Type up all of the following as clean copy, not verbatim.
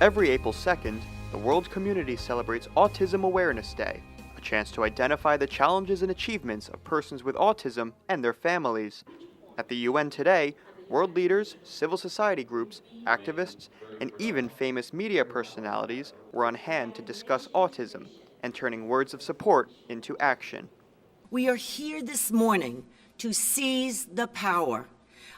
Every April 2nd, the world community celebrates Autism Awareness Day, a chance to identify the challenges and achievements of persons with autism and their families. At the UN today, world leaders, civil society groups, activists, and even famous media personalities were on hand to discuss autism and turning words of support into action. We are here this morning to seize the power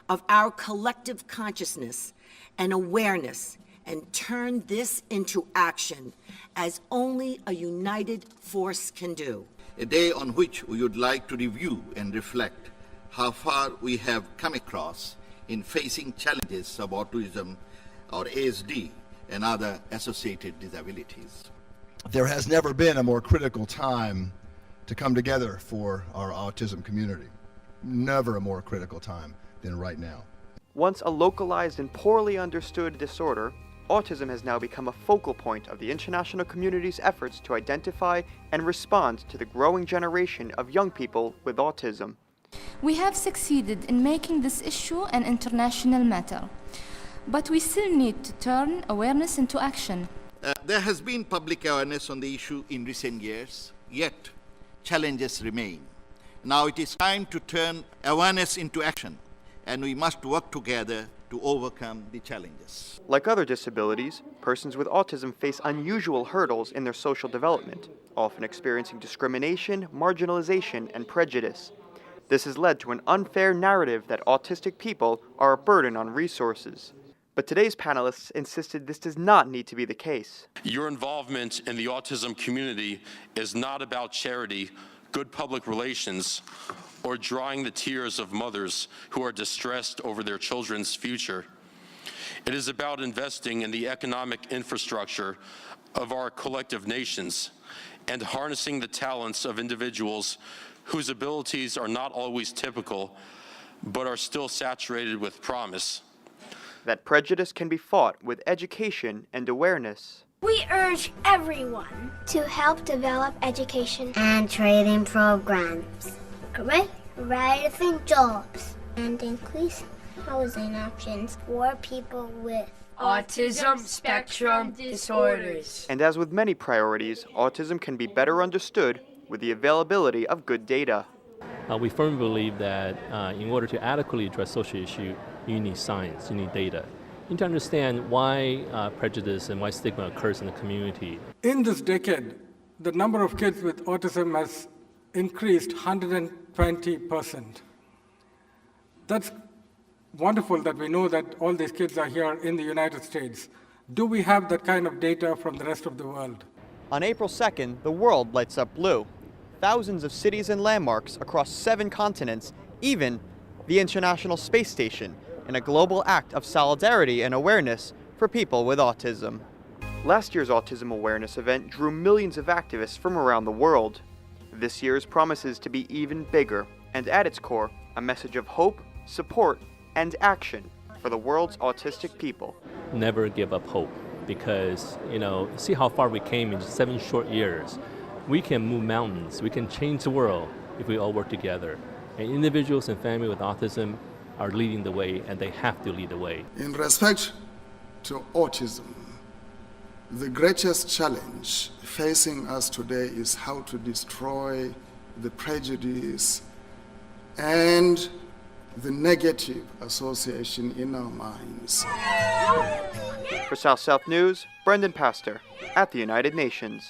of our collective consciousness and awareness and turn this into action as only a united force can do. A day on which we would like to review and reflect how far we have come across in facing challenges of autism or ASD and other associated disabilities. There has never been a more critical time to come together for our autism community. Never a more critical time than right now. Once a localized and poorly understood disorder, autism has now become a focal point of the international community's efforts to identify and respond to the growing generation of young people with autism. We have succeeded in making this issue an international matter, but we still need to turn awareness into action. There has been public awareness on the issue in recent years, yet challenges remain. Now it is time to turn awareness into action, and we must work together to overcome the challenges. Like other disabilities, persons with autism face unusual hurdles in their social development, often experiencing discrimination, marginalization, and prejudice. This has led to an unfair narrative that autistic people are a burden on resources. But today's panelists insisted this does not need to be the case. Your involvement in the autism community is not about charity, good public relations, or drying the tears of mothers who are distressed over their children's future. It is about investing in the economic infrastructure of our collective nations and harnessing the talents of individuals whose abilities are not always typical, but are still saturated with promise. That prejudice can be fought with education and awareness. We urge everyone to help develop education and training programs, career rights and jobs, and increase housing options for people with autism spectrum disorders. And as with many priorities, autism can be better understood with the availability of good data. We firmly believe that in order to adequately address social issues, you need science, you need data. You need to understand why prejudice and why stigma occurs in the community. In this decade, the number of kids with autism has increased 120%. That's wonderful that we know that all these kids are here in the United States. Do we have that kind of data from the rest of the world? On April 2nd, the world lights up blue. Thousands of cities and landmarks across 7 continents, even the International Space Station, in a global act of solidarity and awareness for people with autism. Last year's Autism Awareness event drew millions of activists from around the world. This year's promises to be even bigger, and at its core, a message of hope, support, and action for the world's autistic people. Never give up hope, because, see how far we came in 7 short years. We can move mountains, we can change the world if we all work together. And individuals and families with autism are leading the way, and they have to lead the way. In respect to autism, the greatest challenge facing us today is how to destroy the prejudice and the negative association in our minds. For South South News, Brendan Pastor at the United Nations.